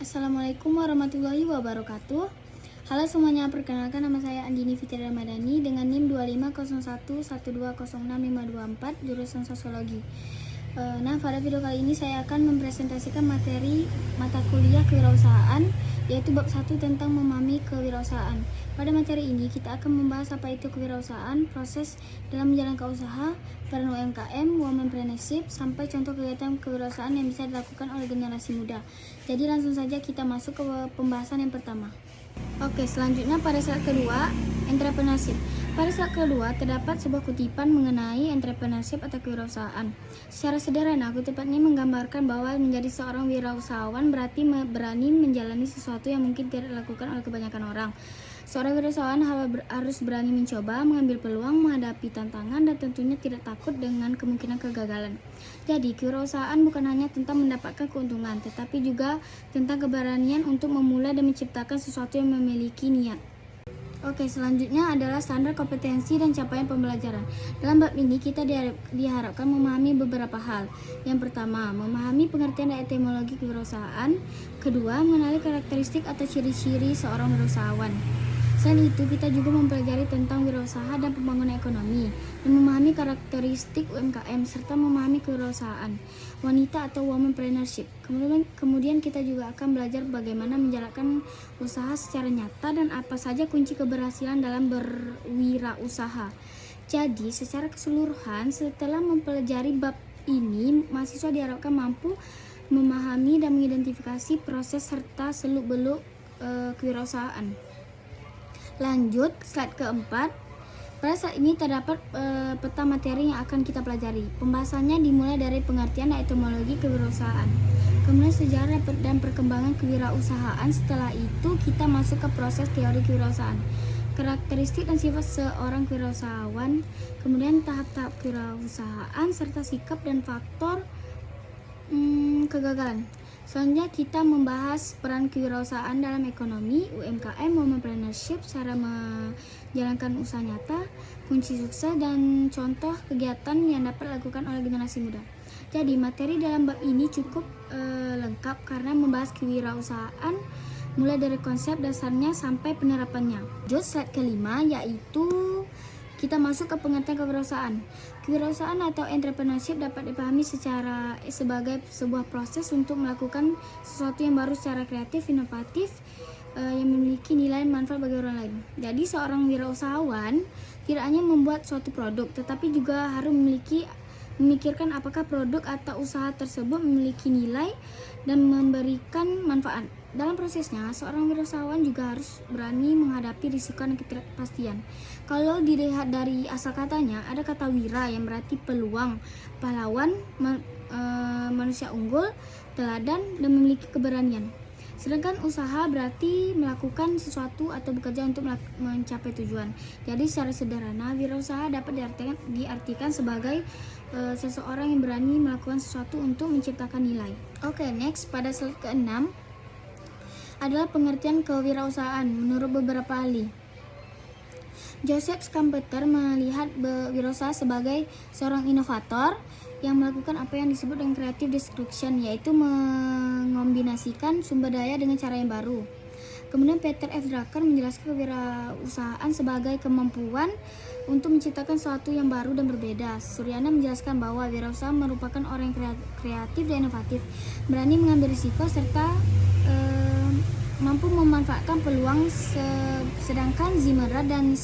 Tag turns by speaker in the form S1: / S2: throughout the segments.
S1: Assalamualaikum warahmatullahi wabarakatuh. Halo semuanya, perkenalkan nama saya Andini Fitri Ramadhani dengan NIM 2501120654 jurusan Sosiologi. Nah, pada video kali ini saya akan mempresentasikan materi mata kuliah kewirausahaan, yaitu bab 1 tentang memahami kewirausahaan. Pada materi ini kita akan membahas apa itu kewirausahaan, proses dalam menjalankan usaha, peran UMKM, womanpreneurship, sampai contoh kegiatan kewirausahaan yang bisa dilakukan oleh generasi muda. Jadi langsung saja kita masuk ke pembahasan yang pertama. Oke, selanjutnya pada slide kedua, entrepreneurship. Pada slide kedua terdapat sebuah kutipan mengenai entrepreneurship atau kewirausahaan. Secara sederhana, kutipan ini menggambarkan bahwa menjadi seorang wirausahawan berarti berani menjalani sesuatu yang mungkin tidak dilakukan oleh kebanyakan orang. Seorang wirausahawan harus berani mencoba, mengambil peluang, menghadapi tantangan, dan tentunya tidak takut dengan kemungkinan kegagalan. Jadi, kewirausahaan bukan hanya tentang mendapatkan keuntungan, tetapi juga tentang keberanian untuk memulai dan menciptakan sesuatu yang memiliki niat. Oke, selanjutnya adalah standar kompetensi dan capaian pembelajaran. Dalam bab ini kita diharapkan memahami beberapa hal. Yang pertama, memahami pengertian dan etimologi kewirausahaan. Kedua, mengenali karakteristik atau ciri-ciri seorang wirausahawan. Selain itu, kita juga mempelajari tentang wirausaha dan pembangunan ekonomi, dan memahami karakteristik UMKM, serta memahami kewirausahaan wanita atau womanpreneurship. Kemudian kita juga akan belajar bagaimana menjalankan usaha secara nyata dan apa saja kunci keberhasilan dalam berwirausaha. Jadi, secara keseluruhan, setelah mempelajari bab ini, mahasiswa diharapkan mampu memahami dan mengidentifikasi proses serta seluk-beluk kewirausahaan. Lanjut, slide keempat. Pada saat ini terdapat peta materi yang akan kita pelajari. Pembahasannya dimulai dari pengertian dan etimologi kewirausahaan, kemudian sejarah dan perkembangan kewirausahaan. Setelah itu kita masuk ke proses teori kewirausahaan, karakteristik dan sifat seorang kewirausahawan, kemudian tahap-tahap kewirausahaan serta sikap dan faktor kegagalan. Selanjutnya kita membahas peran kewirausahaan dalam ekonomi, UMKM, womanpreneurship, cara menjalankan usaha nyata, kunci sukses, dan contoh kegiatan yang dapat dilakukan oleh generasi muda. Jadi materi dalam bab ini cukup lengkap karena membahas kewirausahaan mulai dari konsep dasarnya sampai penerapannya. Lanjut slide kelima, yaitu kita masuk ke pengertian kewirausahaan. Kewirausahaan atau entrepreneurship dapat dipahami sebagai sebuah proses untuk melakukan sesuatu yang baru secara kreatif, inovatif, yang memiliki nilai manfaat bagi orang lain. Jadi seorang wirausahawan tidak hanya membuat suatu produk, tetapi juga harus memikirkan apakah produk atau usaha tersebut memiliki nilai dan memberikan manfaat. Dalam prosesnya, seorang wirausahawan juga harus berani menghadapi risiko dan ketidakpastian. Kalau dilihat dari asal katanya, ada kata wira yang berarti peluang, pahlawan, manusia unggul, teladan, dan memiliki keberanian. Sedangkan usaha berarti melakukan sesuatu atau bekerja untuk mencapai tujuan. Jadi secara sederhana, wirausaha dapat diartikan sebagai seseorang yang berani melakukan sesuatu untuk menciptakan nilai. Oke, next pada slide ke-6 adalah pengertian kewirausahaan menurut beberapa ahli. Joseph Schumpeter melihat wirausaha sebagai seorang inovator yang melakukan apa yang disebut dengan creative destruction, yaitu mengombinasikan sumber daya dengan cara yang baru. Kemudian Peter F. Drucker menjelaskan kewirausahaan sebagai kemampuan untuk menciptakan sesuatu yang baru dan berbeda. Suryana menjelaskan bahwa wirausaha merupakan orang yang kreatif dan inovatif, berani mengambil risiko, serta mampu memanfaatkan peluang. Sedangkan Zimmerman dan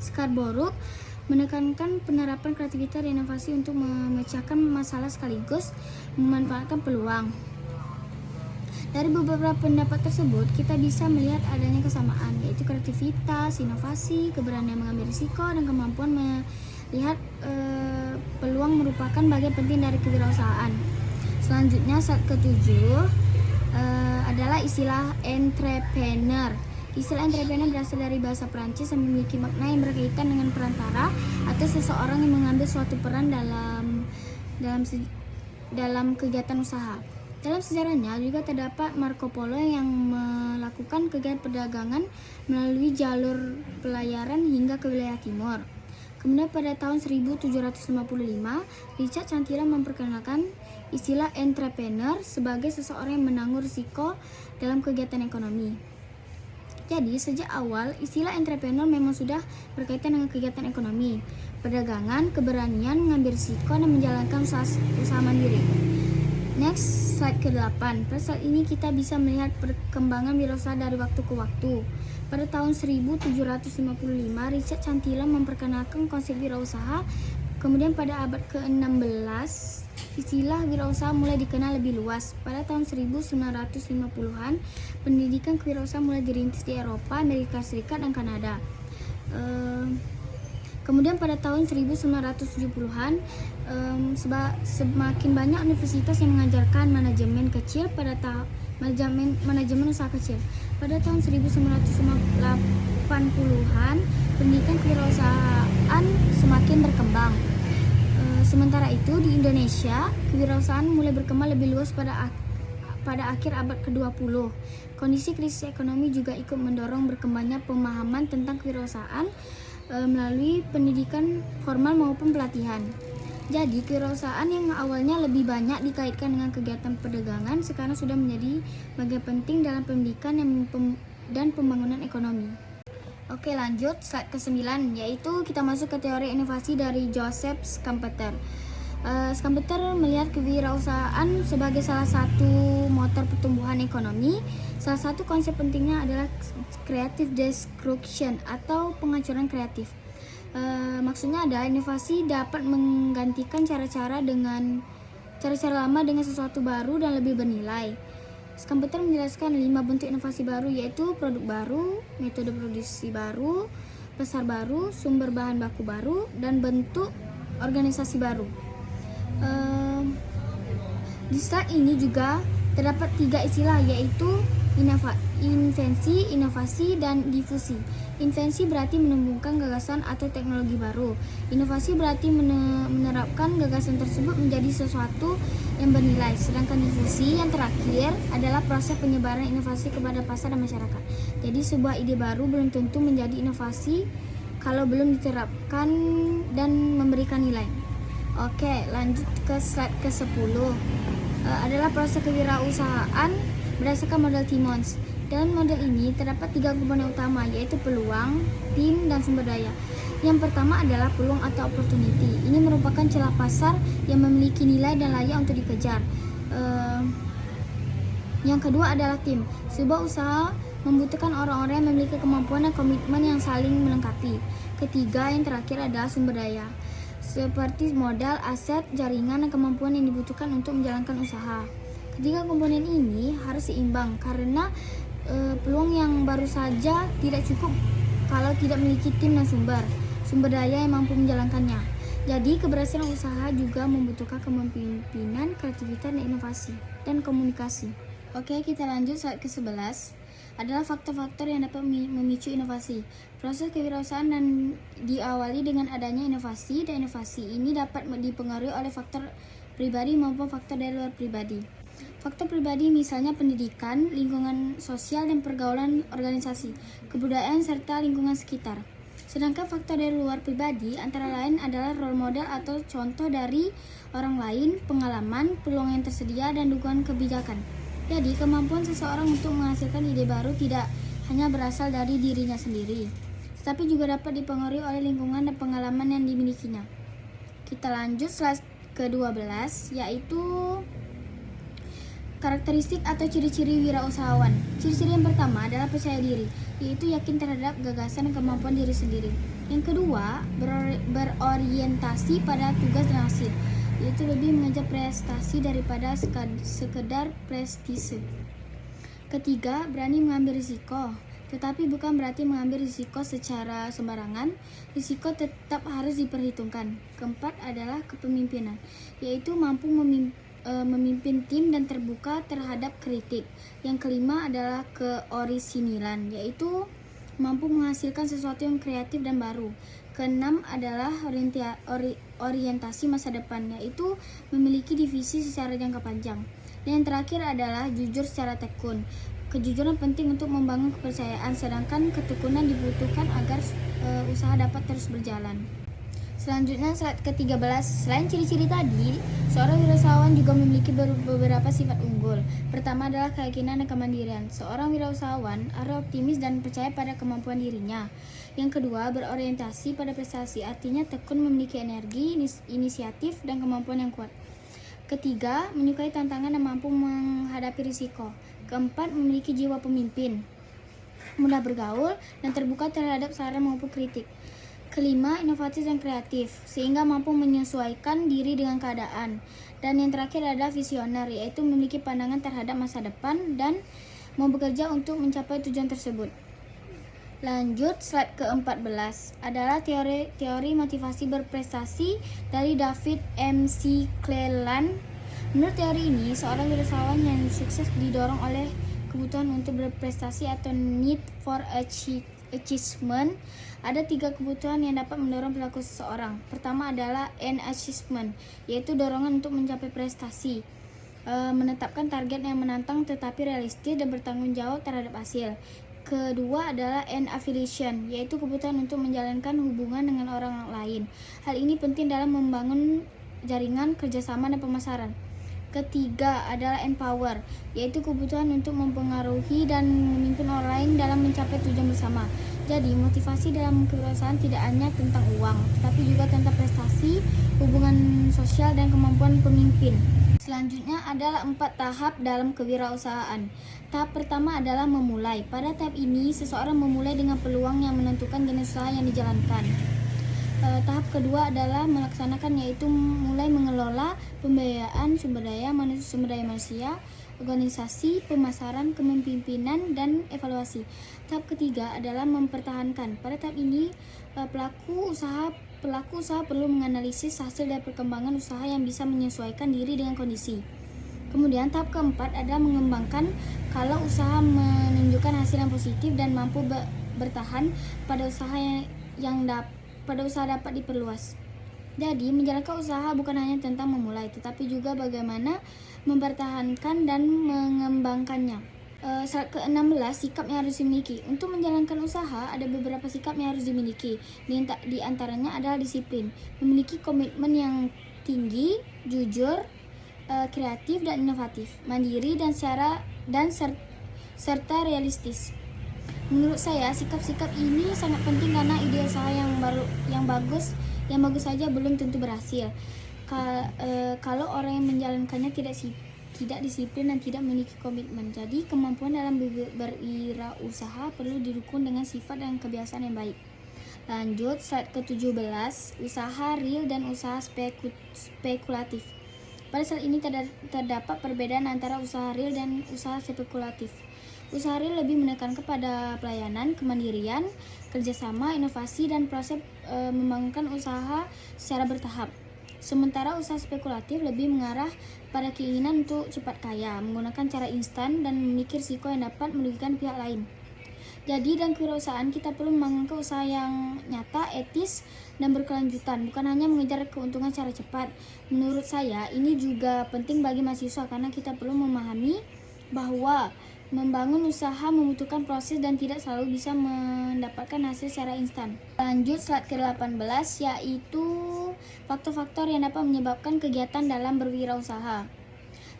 S1: Scarborough menekankan penerapan kreativitas dan inovasi untuk memecahkan masalah sekaligus memanfaatkan peluang. Dari beberapa pendapat tersebut, kita bisa melihat adanya kesamaan, yaitu kreativitas, inovasi, keberanian mengambil risiko, dan kemampuan melihat peluang merupakan bagian penting dari kewirausahaan. Selanjutnya, slide ke-7 adalah istilah entrepreneur. Istilah entrepreneur berasal dari bahasa Prancis yang memiliki makna yang berkaitan dengan perantara atau seseorang yang mengambil suatu peran dalam kegiatan usaha. Dalam sejarahnya juga terdapat Marco Polo yang melakukan kegiatan perdagangan melalui jalur pelayaran hingga ke wilayah timur. Kemudian pada tahun 1755, Richard Cantillon memperkenalkan istilah entrepreneur sebagai seseorang yang menanggung risiko dalam kegiatan ekonomi. Jadi, sejak awal, istilah entrepreneur memang sudah berkaitan dengan kegiatan ekonomi, perdagangan, keberanian, mengambil risiko, dan menjalankan usaha mandiri. Next, slide ke-8. Pada slide ini kita bisa melihat perkembangan wirausaha dari waktu ke waktu. Pada tahun 1755, Richard Cantillon memperkenalkan konsep wirausaha. Kemudian pada abad ke-16, istilah wirausaha mulai dikenal lebih luas. Pada tahun 1950-an, pendidikan kewirausahaan mulai dirintis di Eropa, Amerika Serikat, dan Kanada. Kemudian pada tahun 1970-an, semakin banyak universitas yang mengajarkan manajemen kecil manajemen usaha kecil. Pada tahun 1980-an, pendidikan kewirausahaan semakin berkembang. Sementara itu di Indonesia, kewirausahaan mulai berkembang lebih luas pada akhir abad ke-20. Kondisi krisis ekonomi juga ikut mendorong berkembangnya pemahaman tentang kewirausahaan melalui pendidikan formal maupun pelatihan. Jadi, kewirausahaan yang awalnya lebih banyak dikaitkan dengan kegiatan perdagangan sekarang sudah menjadi bagian penting dalam pendidikan dan pembangunan ekonomi. Oke, lanjut slide ke-9, yaitu kita masuk ke teori inovasi dari Joseph Schumpeter. Schumpeter melihat kewirausahaan sebagai salah satu motor pertumbuhan ekonomi. Salah satu konsep pentingnya adalah creative destruction atau penghancuran kreatif. Maksudnya adalah inovasi dapat menggantikan cara-cara lama dengan sesuatu baru dan lebih bernilai. Schumpeter menjelaskan 5 bentuk inovasi baru, yaitu produk baru, metode produksi baru, pasar baru, sumber bahan baku baru, dan bentuk organisasi baru. Di slide ini juga terdapat 3 istilah, yaitu invensi, inovasi, dan difusi. Invensi berarti menumbuhkan gagasan atau teknologi baru. Inovasi berarti menerapkan gagasan tersebut menjadi sesuatu yang bernilai. Sedangkan difusi yang terakhir adalah proses penyebaran inovasi kepada pasar dan masyarakat. Jadi sebuah ide baru belum tentu menjadi inovasi kalau belum diterapkan dan memberikan nilai. Oke, lanjut ke slide ke-10. Adalah proses kewirausahaan berdasarkan model Timmons. Dalam model ini terdapat 3 komponen utama, yaitu peluang, tim, dan sumber daya. Yang pertama adalah peluang atau opportunity. Ini merupakan celah pasar yang memiliki nilai dan layak untuk dikejar. Yang kedua adalah tim. Sebuah usaha membutuhkan orang-orang yang memiliki kemampuan dan komitmen yang saling melengkapi. Ketiga, yang terakhir adalah sumber daya, seperti modal, aset, jaringan, dan kemampuan yang dibutuhkan untuk menjalankan usaha. Ketiga komponen ini harus seimbang karena peluang yang baru saja tidak cukup kalau tidak memiliki tim dan sumber daya yang mampu menjalankannya. Jadi keberhasilan usaha juga membutuhkan kepemimpinan, kreativitas, dan inovasi dan komunikasi. Oke, kita lanjut slide ke-11. Adalah faktor-faktor yang dapat memicu inovasi. Proses kewirausahaan dan diawali dengan adanya inovasi, dan inovasi ini dapat dipengaruhi oleh faktor pribadi maupun faktor dari luar pribadi. Faktor pribadi misalnya pendidikan, lingkungan sosial, dan pergaulan organisasi, kebudayaan, serta lingkungan sekitar. Sedangkan faktor dari luar pribadi antara lain adalah role model atau contoh dari orang lain, pengalaman, peluang yang tersedia, dan dukungan kebijakan. Jadi, kemampuan seseorang untuk menghasilkan ide baru tidak hanya berasal dari dirinya sendiri, tetapi juga dapat dipengaruhi oleh lingkungan dan pengalaman yang dimilikinya. Kita lanjut slide ke-12, yaitu karakteristik atau ciri-ciri wirausahawan. Ciri-ciri yang pertama adalah percaya diri, yaitu yakin terhadap gagasan dan kemampuan diri sendiri. Yang kedua, berorientasi pada tugas dan hasil, yaitu lebih mengejar prestasi daripada sekedar prestise. Ketiga, berani mengambil risiko, tetapi bukan berarti mengambil risiko secara sembarangan. Risiko tetap harus diperhitungkan. Keempat adalah kepemimpinan, yaitu mampu memimpin tim dan terbuka terhadap kritik. Yang kelima adalah keorisinilan, yaitu mampu menghasilkan sesuatu yang kreatif dan baru. Keenam adalah orientasi masa depan, yaitu memiliki visi secara jangka panjang. Dan yang terakhir adalah jujur secara tekun. Kejujuran penting untuk membangun kepercayaan, sedangkan ketekunan dibutuhkan agar usaha dapat terus berjalan. Selanjutnya slide ke-13. Selain ciri-ciri tadi, seorang wirausahawan juga memiliki beberapa sifat unggul. Pertama adalah keyakinan dan kemandirian. Seorang wirausahawan harus optimis dan percaya pada kemampuan dirinya. Yang kedua, berorientasi pada prestasi, artinya tekun memiliki energi, inisiatif, dan kemampuan yang kuat. Ketiga, menyukai tantangan dan mampu menghadapi risiko. Keempat, memiliki jiwa pemimpin, mudah bergaul, dan terbuka terhadap saran maupun kritik. Kelima, inovatif dan kreatif, sehingga mampu menyesuaikan diri dengan keadaan. Dan yang terakhir adalah visioner, yaitu memiliki pandangan terhadap masa depan dan mau bekerja untuk mencapai tujuan tersebut. Lanjut, slide ke-14 adalah teori motivasi berprestasi dari David McClelland. Menurut teori ini, seorang wirausahawan yang sukses didorong oleh kebutuhan untuk berprestasi atau need for achievement. Ada 3 kebutuhan yang dapat mendorong perilaku seseorang. Pertama adalah achievement, yaitu dorongan untuk mencapai prestasi, menetapkan target yang menantang tetapi realistis dan bertanggung jawab terhadap hasil. Kedua adalah affiliation, yaitu kebutuhan untuk menjalankan hubungan dengan orang lain. Hal ini penting dalam membangun jaringan kerjasama dan pemasaran. Ketiga adalah empower, yaitu kebutuhan untuk mempengaruhi dan memimpin orang lain dalam mencapai tujuan bersama. Jadi, motivasi dalam kewirausahaan tidak hanya tentang uang, tetapi juga tentang prestasi, hubungan sosial, dan kemampuan pemimpin. Selanjutnya adalah 4 tahap dalam kewirausahaan. Tahap pertama adalah memulai. Pada tahap ini, seseorang memulai dengan peluang yang menentukan jenis usaha yang dijalankan. Tahap kedua adalah melaksanakan, yaitu mulai mengelola pembiayaan, sumber daya manusia, organisasi, pemasaran, kepemimpinan, dan evaluasi. Tahap ketiga adalah mempertahankan. Pada tahap ini, pelaku usaha perlu menganalisis hasil dari perkembangan usaha yang bisa menyesuaikan diri dengan kondisi. Kemudian tahap keempat adalah mengembangkan. Kalau usaha menunjukkan hasil yang positif dan mampu bertahan pada usaha dapat diperluas. Jadi, menjalankan usaha bukan hanya tentang memulai, tetapi juga bagaimana mempertahankan dan mengembangkannya. Slide ke-16, sikap yang harus dimiliki. Untuk menjalankan usaha, ada beberapa sikap yang harus dimiliki. Di antaranya adalah disiplin, memiliki komitmen yang tinggi, jujur, kreatif dan inovatif, mandiri dan serta realistis. Menurut saya, sikap-sikap ini sangat penting karena ide usaha yang bagus saja belum tentu berhasil. Kalau orang yang menjalankannya tidak disiplin dan tidak memiliki komitmen. Jadi, kemampuan dalam berwirausaha perlu didukung dengan sifat dan kebiasaan yang baik. Lanjut, slide ke-17, usaha real dan usaha spekulatif. Pada slide ini terdapat perbedaan antara usaha real dan usaha spekulatif. Usaha real lebih menekankan kepada pelayanan, kemandirian, kerjasama, inovasi, dan proses membangunkan usaha secara bertahap. Sementara usaha spekulatif lebih mengarah pada keinginan untuk cepat kaya, menggunakan cara instan, dan memiliki risiko yang dapat merugikan pihak lain. Jadi, dalam kewirausahaan kita perlu membangun usaha yang nyata, etis, dan berkelanjutan, bukan hanya mengejar keuntungan secara cepat. Menurut saya, ini juga penting bagi mahasiswa karena kita perlu memahami bahwa membangun usaha membutuhkan proses dan tidak selalu bisa mendapatkan hasil secara instan. Lanjut, slide ke-18, yaitu faktor-faktor yang dapat menyebabkan kegiatan dalam berwirausaha.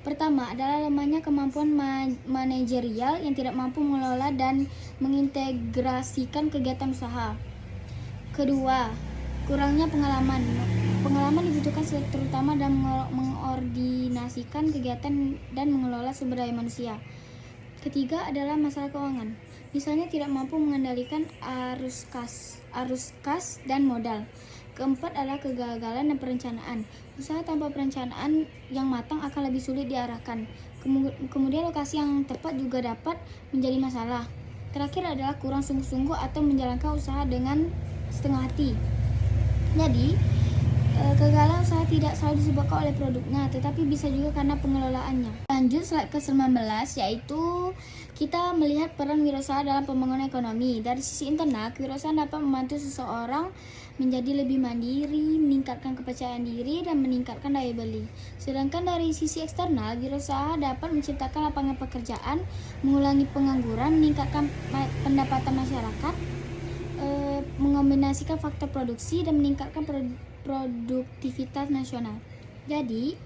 S1: Pertama adalah lemahnya kemampuan manajerial yang tidak mampu mengelola dan mengintegrasikan kegiatan usaha. Kedua, kurangnya pengalaman. Pengalaman dibutuhkan terutama dalam mengordinasikan kegiatan dan mengelola sumber daya manusia. Ketiga adalah masalah keuangan. Misalnya tidak mampu mengendalikan arus kas dan modal. Keempat adalah kegagalan dan perencanaan. Usaha tanpa perencanaan yang matang akan lebih sulit diarahkan. Kemudian lokasi yang tepat juga dapat menjadi masalah. Terakhir adalah kurang sungguh-sungguh atau menjalankan usaha dengan setengah hati. Jadi, kegagalan usaha tidak selalu disebabkan oleh produknya, tetapi bisa juga karena pengelolaannya. Lanjut, slide ke-19, yaitu kita melihat peran wirausaha dalam pembangunan ekonomi. Dari sisi internal, kewirausahaan dapat membantu seseorang menjadi lebih mandiri, meningkatkan kepercayaan diri, dan meningkatkan daya beli. Sedangkan dari sisi eksternal, wirausaha dapat menciptakan lapangan pekerjaan, mengurangi pengangguran, meningkatkan pendapatan masyarakat, mengombinasikan faktor produksi, dan meningkatkan produktivitas nasional. Jadi,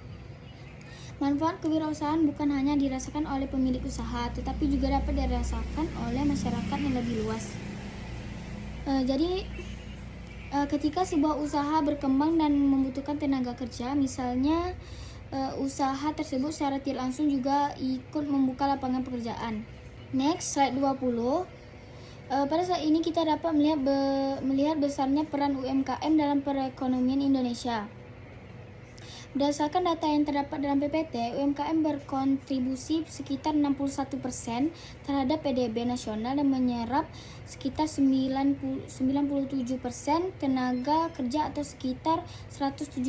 S1: manfaat kewirausahaan bukan hanya dirasakan oleh pemilik usaha, tetapi juga dapat dirasakan oleh masyarakat yang lebih luas. Ketika sebuah usaha berkembang dan membutuhkan tenaga kerja, misalnya usaha tersebut secara tidak langsung juga ikut membuka lapangan pekerjaan. Next, slide 20. Pada saat ini kita dapat melihat besarnya peran UMKM dalam perekonomian Indonesia. Berdasarkan data yang terdapat dalam PPT, UMKM berkontribusi sekitar 61% terhadap PDB nasional dan menyerap sekitar 97% tenaga kerja atau sekitar 117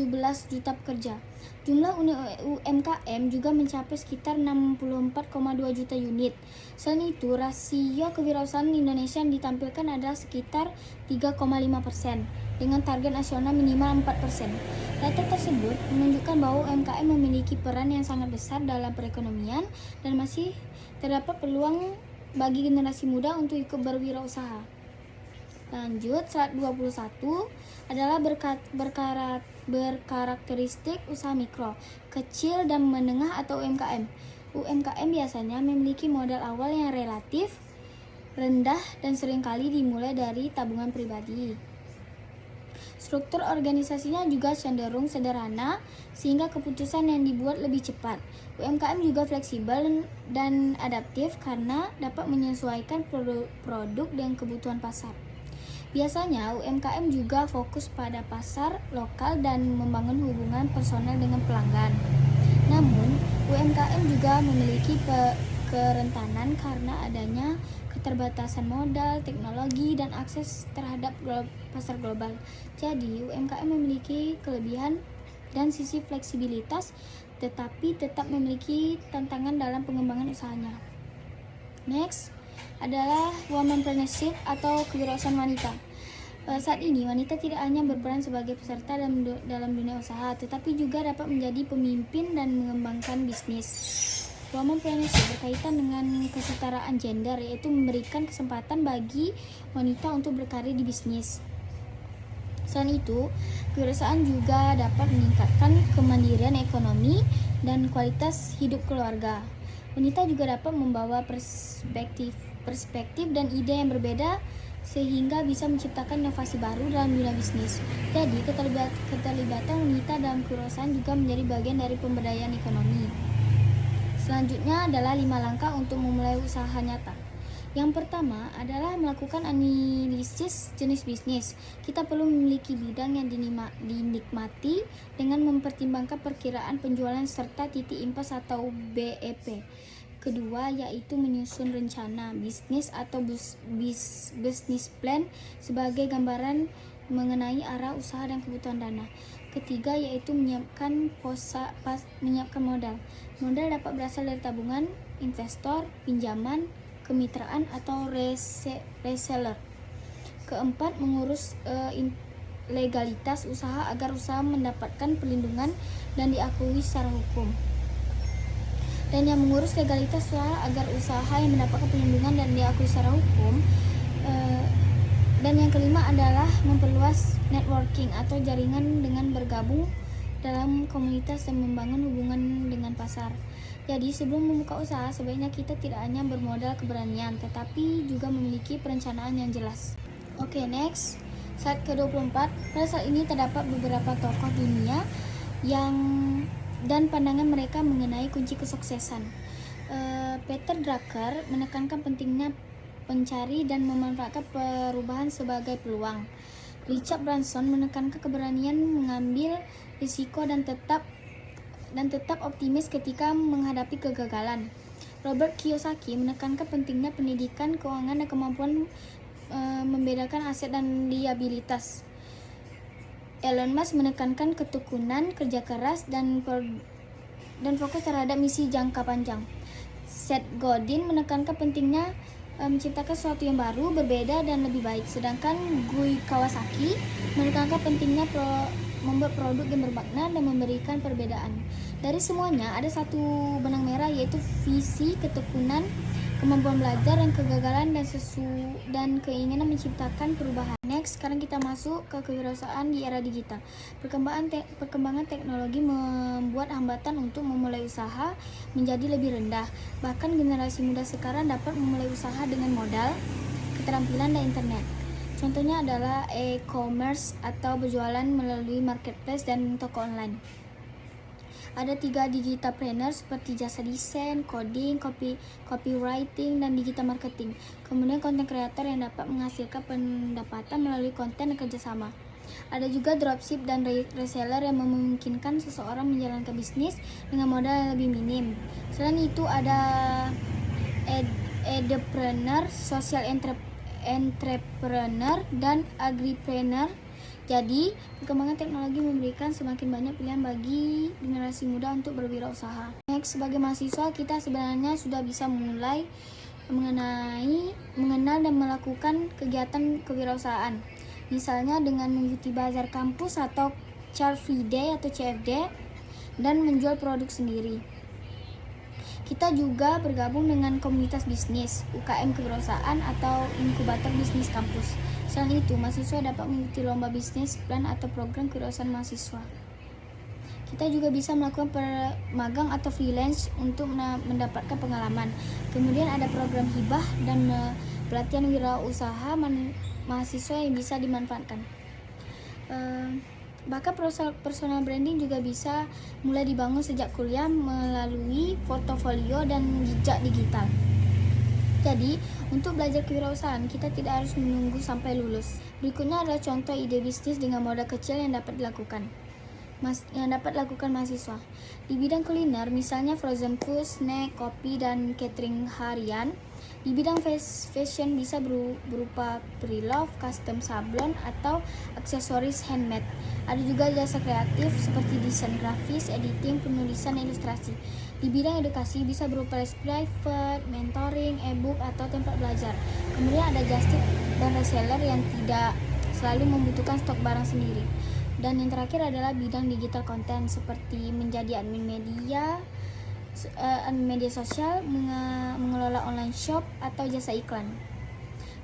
S1: juta pekerja. Jumlah UMKM juga mencapai sekitar 64,2 juta unit. Selain itu, rasio kewirausahaan Indonesia yang ditampilkan adalah sekitar 3,5% dengan target nasional minimal 4%. Data tersebut menunjukkan bahwa UMKM memiliki peran yang sangat besar dalam perekonomian dan masih terdapat peluang bagi generasi muda untuk ikut berwirausaha. Lanjut, slide 21 adalah berkarakteristik usaha mikro, kecil dan menengah atau UMKM. UMKM biasanya memiliki modal awal yang relatif rendah dan seringkali dimulai dari tabungan pribadi. Struktur organisasinya juga cenderung sederhana sehingga keputusan yang dibuat lebih cepat. UMKM juga fleksibel dan adaptif karena dapat menyesuaikan produk dengan kebutuhan pasar. Biasanya UMKM juga fokus pada pasar lokal dan membangun hubungan personal dengan pelanggan. Namun, UMKM juga memiliki kerentanan karena adanya keterbatasan modal, teknologi, dan akses terhadap pasar global. Jadi, UMKM memiliki kelebihan dan sisi fleksibilitas, tetapi tetap memiliki tantangan dalam pengembangan usahanya. Next adalah womanpreneurship atau kewirausahaan wanita. Saat ini, wanita tidak hanya berperan sebagai peserta dalam dunia usaha, tetapi juga dapat menjadi pemimpin dan mengembangkan bisnis. Womanpreneurship berkaitan dengan kesetaraan gender, yaitu memberikan kesempatan bagi wanita untuk berkarir di bisnis. Selain itu, kewirausahaan juga dapat meningkatkan kemandirian ekonomi dan kualitas hidup keluarga. Wanita juga dapat membawa perspektif dan ide yang berbeda sehingga bisa menciptakan inovasi baru dalam dunia bisnis. Jadi, keterlibatan wanita dalam kewirausahaan juga menjadi bagian dari pemberdayaan ekonomi. Selanjutnya adalah 5 langkah untuk memulai usaha nyata. Yang pertama adalah melakukan analisis jenis bisnis. Kita perlu memiliki bidang yang dinikmati dengan mempertimbangkan perkiraan penjualan serta titik impas atau BEP. Kedua, yaitu menyusun rencana bisnis atau business plan sebagai gambaran mengenai arah usaha dan kebutuhan dana. Ketiga, yaitu menyiapkan modal. Modal dapat berasal dari tabungan, investor, pinjaman, kemitraan, atau reseller. Keempat, mengurus legalitas usaha agar usaha mendapatkan perlindungan dan diakui secara hukum. Dan yang mengurus legalitas usaha agar usaha yang mendapatkan perlindungan dan diakui secara hukum. Dan yang kelima adalah memperluas networking atau jaringan dengan bergabung dalam komunitas dan membangun hubungan dengan pasar. Jadi sebelum membuka usaha, sebaiknya kita tidak hanya bermodal keberanian, tetapi juga memiliki perencanaan yang jelas. Oke, next. Slide ke-24. Pada saat ini terdapat beberapa tokoh dunia dan pandangan mereka mengenai kunci kesuksesan. Peter Drucker menekankan pentingnya mencari dan memanfaatkan perubahan sebagai peluang. Richard Branson menekankan keberanian mengambil risiko dan tetap optimis ketika menghadapi kegagalan. Robert Kiyosaki menekankan pentingnya pendidikan keuangan dan kemampuan membedakan aset dan liabilitas. Elon Musk menekankan ketekunan, kerja keras, dan fokus terhadap misi jangka panjang. Seth Godin menekankan pentingnya menciptakan sesuatu yang baru, berbeda, dan lebih baik. Sedangkan Guy Kawasaki menekankan pentingnya membuat produk yang bermakna dan memberikan perbedaan. Dari semuanya ada satu benang merah, yaitu visi, ketekunan, kemampuan belajar, dan kegagalan dan keinginan menciptakan perubahan. Next Next, sekarang kita masuk ke kewirausahaan di era digital. Perkembangan teknologi membuat hambatan untuk memulai usaha menjadi lebih rendah. Bahkan generasi muda sekarang dapat memulai usaha dengan modal, keterampilan, dan internet. Contohnya adalah e-commerce atau berjualan melalui marketplace dan toko online. Ada 3 digitalpreneur seperti jasa desain, coding, copywriting, dan digital marketing. Kemudian konten kreator yang dapat menghasilkan pendapatan melalui konten dan kerjasama. Ada juga dropship dan reseller yang memungkinkan seseorang menjalankan bisnis dengan modal yang lebih minim. Selain itu ada edupreneur, social entrepreneur, dan agripreneur. Jadi, perkembangan teknologi memberikan semakin banyak pilihan bagi generasi muda untuk berwirausaha. Next, sebagai mahasiswa, kita sebenarnya sudah bisa mulai mengenal dan melakukan kegiatan kewirausahaan. Misalnya dengan mengikuti bazar kampus atau Car Free Day atau CFD dan menjual produk sendiri. Kita juga bergabung dengan komunitas bisnis, UKM kewirausahaan atau inkubator bisnis kampus. Selain itu, mahasiswa dapat mengikuti lomba bisnis plan atau program kewirausahaan mahasiswa. Kita juga bisa melakukan magang atau freelance untuk mendapatkan pengalaman. Kemudian ada program hibah dan pelatihan wirausaha mahasiswa yang bisa dimanfaatkan. Bahkan personal branding juga bisa mulai dibangun sejak kuliah melalui portofolio dan jejak digital. Jadi, untuk belajar kewirausahaan, kita tidak harus menunggu sampai lulus. Berikutnya adalah contoh ide bisnis dengan modal kecil yang dapat dilakukan mahasiswa. Di bidang kuliner, misalnya frozen food, snack, kopi, dan catering harian. Di bidang fashion bisa berupa pre-love, custom sablon, atau aksesoris handmade. Ada juga jasa kreatif seperti desain grafis, editing, penulisan, ilustrasi. Di bidang edukasi bisa berupa les private, mentoring, e-book, atau tempat belajar. Kemudian ada just tip dan reseller yang tidak selalu membutuhkan stok barang sendiri. Dan yang terakhir adalah bidang digital content seperti menjadi admin media sosial, mengelola online shop, atau jasa iklan.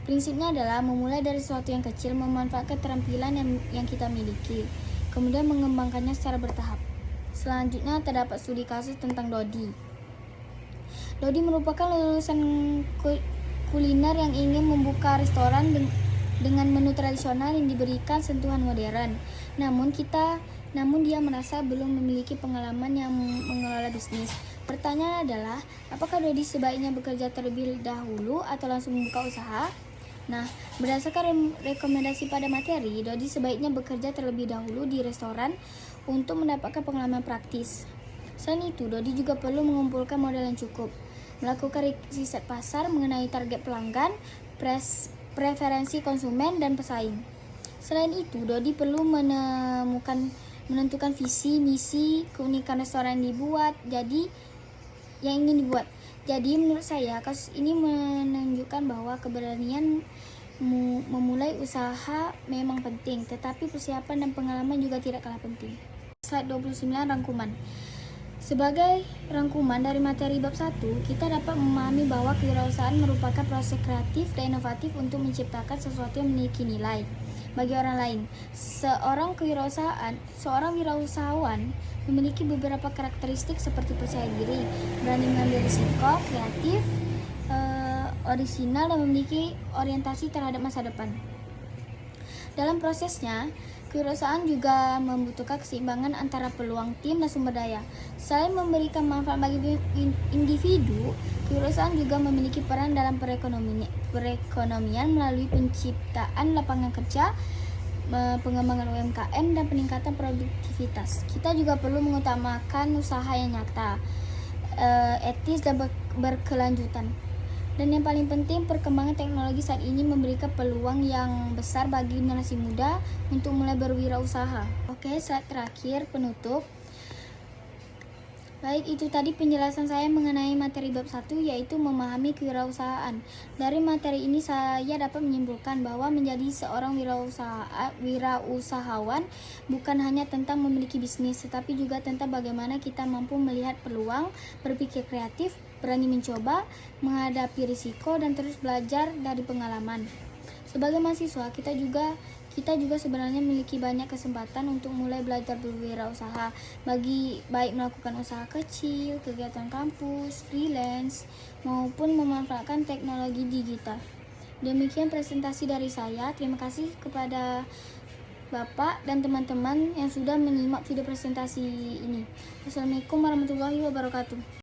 S1: Prinsipnya adalah memulai dari sesuatu yang kecil, memanfaatkan keterampilan yang kita miliki, kemudian mengembangkannya secara bertahap. Selanjutnya terdapat studi kasus tentang Dodi. Dodi merupakan lulusan kuliner yang ingin membuka restoran dengan menu tradisional yang diberikan sentuhan modern. Namun dia merasa belum memiliki pengalaman yang mengelola bisnis. Pertanyaan adalah, apakah Dodi sebaiknya bekerja terlebih dahulu atau langsung membuka usaha? Nah, berdasarkan rekomendasi pada materi, Dodi sebaiknya bekerja terlebih dahulu di restoran untuk mendapatkan pengalaman praktis. Selain itu, Dodi juga perlu mengumpulkan modal yang cukup, melakukan riset pasar mengenai target pelanggan, preferensi konsumen, dan pesaing. Selain itu, Dodi perlu menentukan visi, misi, keunikan restoran yang ingin dibuat. Jadi menurut saya kasus ini menunjukkan bahwa keberanian memulai usaha memang penting, tetapi persiapan dan pengalaman juga tidak kalah penting. Slide 29, rangkuman. Sebagai rangkuman dari materi bab 1, kita dapat memahami bahwa kewirausahaan merupakan proses kreatif dan inovatif untuk menciptakan sesuatu yang memiliki nilai bagi orang lain. Seorang wirausahawan memiliki beberapa karakteristik seperti percaya diri, berani mengambil risiko, kreatif, orisinal, dan memiliki orientasi terhadap masa depan. Dalam prosesnya, kewirausahaan juga membutuhkan keseimbangan antara peluang tim dan sumber daya. Selain memberikan manfaat bagi individu, kewirausahaan juga memiliki peran dalam perekonomian melalui penciptaan lapangan kerja, pengembangan UMKM, dan peningkatan produktivitas. Kita juga perlu mengutamakan usaha yang nyata, etis, dan berkelanjutan. Dan yang paling penting, perkembangan teknologi saat ini memberikan peluang yang besar bagi generasi muda untuk mulai berwirausaha. Oke, slide terakhir penutup. Baik, itu tadi penjelasan saya mengenai materi bab 1, yaitu memahami kewirausahaan. Dari materi ini saya dapat menyimpulkan bahwa menjadi seorang wirausahawan bukan hanya tentang memiliki bisnis, tetapi juga tentang bagaimana kita mampu melihat peluang, berpikir kreatif, berani mencoba, menghadapi risiko, dan terus belajar dari pengalaman. Sebagai mahasiswa, kita juga sebenarnya memiliki banyak kesempatan untuk mulai belajar berwirausaha, baik melakukan usaha kecil, kegiatan kampus, freelance, maupun memanfaatkan teknologi digital. Demikian presentasi dari saya. Terima kasih kepada Bapak dan teman-teman yang sudah menyimak video presentasi ini. Wassalamualaikum warahmatullahi wabarakatuh.